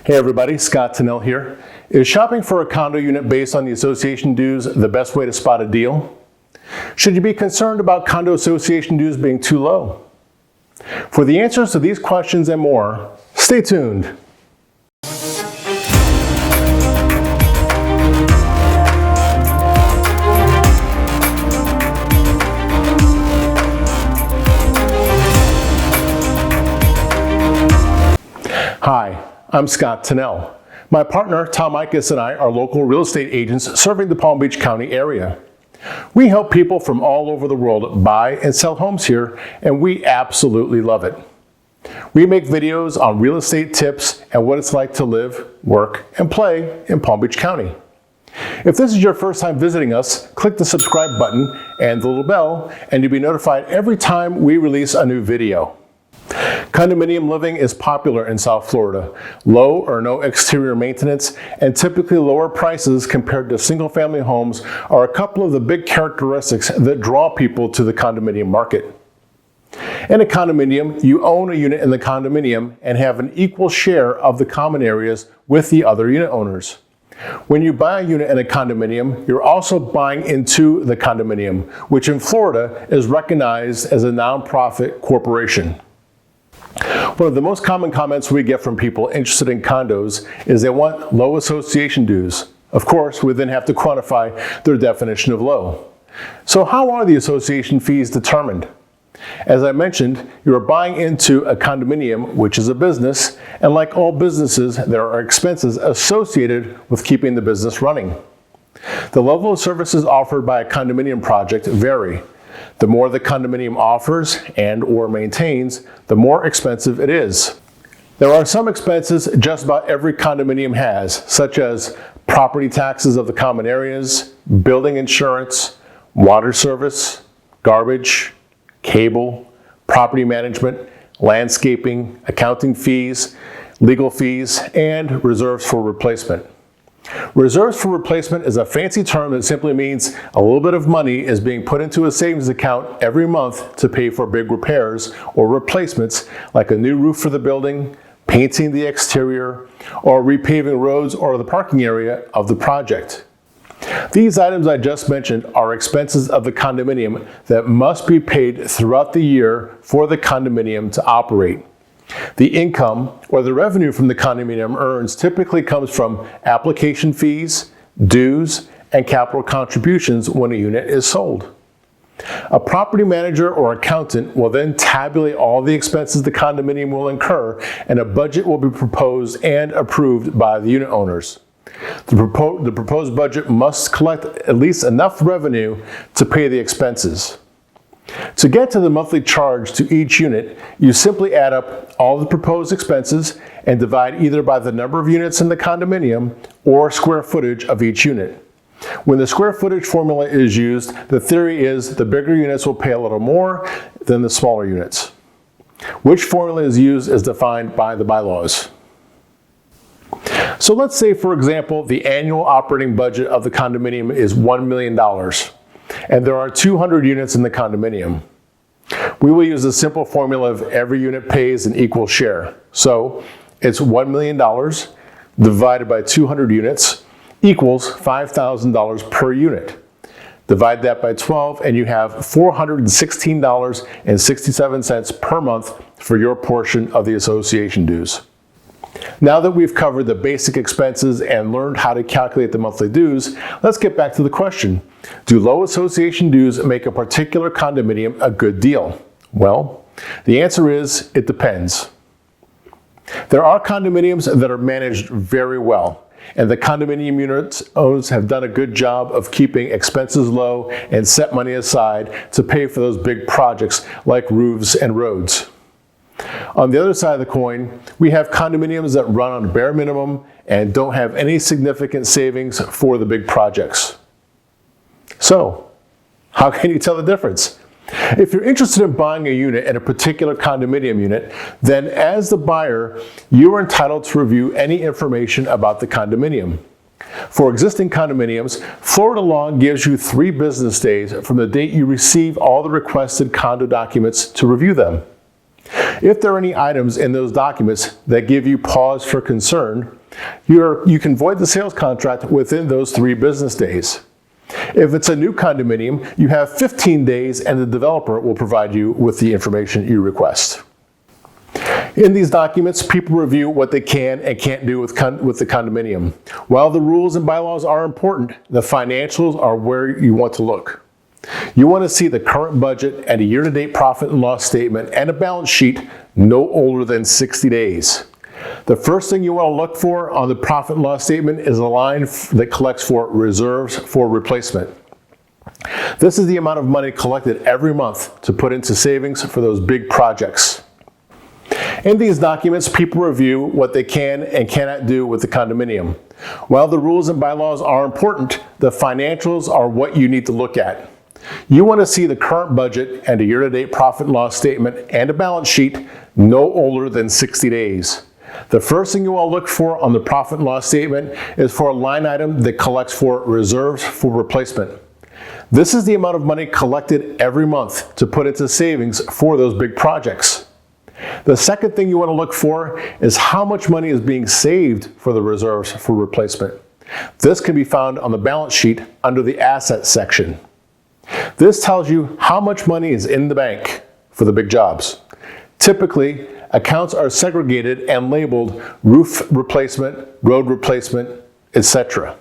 Hey everybody, Scott Tennell here. Is shopping for a condo unit based on the association dues the best way to spot a deal? Should you be concerned about condo association dues being too low? For the answers to these questions and more, stay tuned. Hi, I'm Scott Tennell. My partner, Tom Eichas, and I are local real estate agents serving the Palm Beach County area. We help people from all over the world buy and sell homes here, and we absolutely love it. We make videos on real estate tips and what it's like to live, work, and play in Palm Beach County. If this is your first time visiting us, click the subscribe button and the little bell, and you'll be notified every time we release a new video. Condominium living is popular in South Florida. Low or no exterior maintenance and typically lower prices compared to single-family homes are a couple of the big characteristics that draw people to the condominium market. In a condominium, you own a unit in the condominium and have an equal share of the common areas with the other unit owners. When you buy a unit in a condominium, you're also buying into the condominium, which in Florida is recognized as a nonprofit corporation. One of the most common comments we get from people interested in condos is they want low association dues. Of course, we then have to quantify their definition of low. So how are the association fees determined? As I mentioned, you are buying into a condominium, which is a business, and like all businesses, there are expenses associated with keeping the business running. The level of services offered by a condominium project vary. The more the condominium offers and/or maintains, the more expensive it is. There are some expenses just about every condominium has, such as property taxes of the common areas, building insurance, water service, garbage, cable, property management, landscaping, accounting fees, legal fees, and reserves for replacement. Reserves for replacement is a fancy term that simply means a little bit of money is being put into a savings account every month to pay for big repairs or replacements like a new roof for the building, painting the exterior, or repaving roads or the parking area of the project. These items I just mentioned are expenses of the condominium that must be paid throughout the year for the condominium to operate. The income or the revenue from the condominium earns typically comes from application fees, dues, and capital contributions when a unit is sold. A property manager or accountant will then tabulate all the expenses the condominium will incur, and a budget will be proposed and approved by the unit owners. The proposed budget must collect at least enough revenue to pay the expenses. To get to the monthly charge to each unit, you simply add up all the proposed expenses and divide either by the number of units in the condominium or square footage of each unit. When the square footage formula is used, the theory is the bigger units will pay a little more than the smaller units. Which formula is used is defined by the bylaws. So let's say, for example, the annual operating budget of the condominium is $1 million. And there are 200 units in the condominium. We will use a simple formula of every unit pays an equal share. So it's $1 million divided by 200 units equals $5,000 per unit. Divide that by 12 and you have $416.67 per month for your portion of the association dues. Now that we've covered the basic expenses and learned how to calculate the monthly dues, let's get back to the question. Do low association dues make a particular condominium a good deal? Well, the answer is it depends. There are condominiums that are managed very well, and the condominium unit owners have done a good job of keeping expenses low and set money aside to pay for those big projects like roofs and roads. On the other side of the coin, we have condominiums that run on bare minimum and don't have any significant savings for the big projects. So, how can you tell the difference? If you're interested in buying a unit in a particular condominium unit, then as the buyer, you are entitled to review any information about the condominium. For existing condominiums, Florida law gives you 3 business days from the date you receive all the requested condo documents to review them. If there are any items in those documents that give you pause for concern, you can void the sales contract within those 3 business days. If it's a new condominium, you have 15 days and the developer will provide you with the information you request. In these documents, people review what they can and can't do with the condominium. While the rules and bylaws are important, the financials are where you want to look. You want to see the current budget and a year-to-date profit and loss statement and a balance sheet no older than 60 days. The first thing you want to look for on the profit and loss statement is a line that collects for reserves for replacement. This is the amount of money collected every month to put into savings for those big projects. In these documents, people review what they can and cannot do with the condominium. While the rules and bylaws are important, the financials are what you need to look at. You want to see the current budget and a year-to-date profit and loss statement and a balance sheet no older than 60 days. The first thing you want to look for on the profit and loss statement is for a line item that collects for reserves for replacement. This is the amount of money collected every month to put into savings for those big projects. The second thing you want to look for is how much money is being saved for the reserves for replacement. This can be found on the balance sheet under the assets section. This tells you how much money is in the bank for the big jobs. Typically, accounts are segregated and labeled roof replacement, road replacement, etc.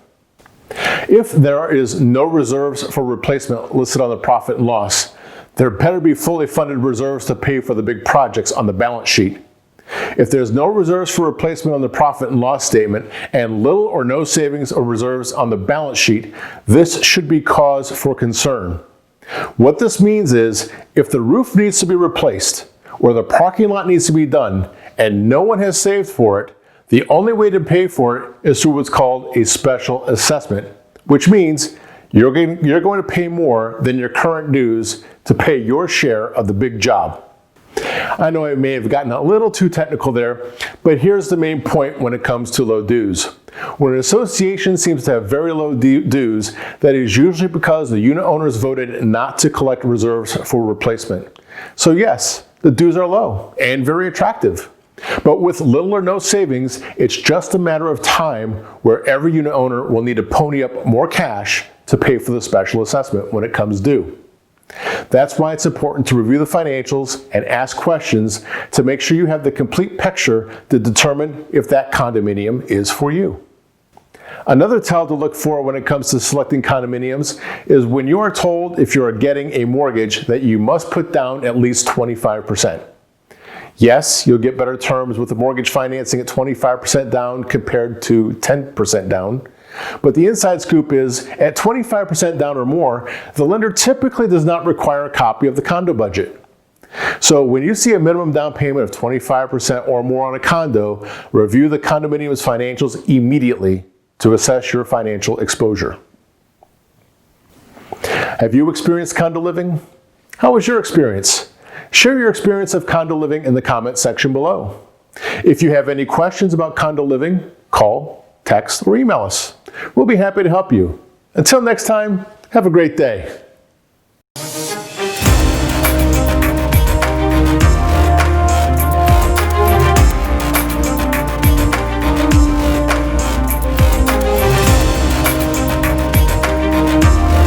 If there is no reserves for replacement listed on the profit and loss, there better be fully funded reserves to pay for the big projects on the balance sheet. If there's no reserves for replacement on the profit and loss statement and little or no savings or reserves on the balance sheet, this should be cause for concern. What this means is if the roof needs to be replaced or the parking lot needs to be done and no one has saved for it, the only way to pay for it is through what's called a special assessment, which means you're going to pay more than your current dues to pay your share of the big job. I know I may have gotten a little too technical there, but here's the main point when it comes to low dues. When an association seems to have very low dues, that is usually because the unit owners voted not to collect reserves for replacement. So yes, the dues are low and very attractive. But with little or no savings, it's just a matter of time where every unit owner will need to pony up more cash to pay for the special assessment when it comes due. That's why it's important to review the financials and ask questions to make sure you have the complete picture to determine if that condominium is for you. Another tell to look for when it comes to selecting condominiums is when you are told if you are getting a mortgage that you must put down at least 25%. Yes, you'll get better terms with the mortgage financing at 25% down compared to 10% down. But the inside scoop is, at 25% down or more, the lender typically does not require a copy of the condo budget. So when you see a minimum down payment of 25% or more on a condo, review the condominium's financials immediately to assess your financial exposure. Have you experienced condo living? How was your experience? Share your experience of condo living in the comment section below. If you have any questions about condo living, call, text, or email us. We'll be happy to help you. Until next time, have a great day.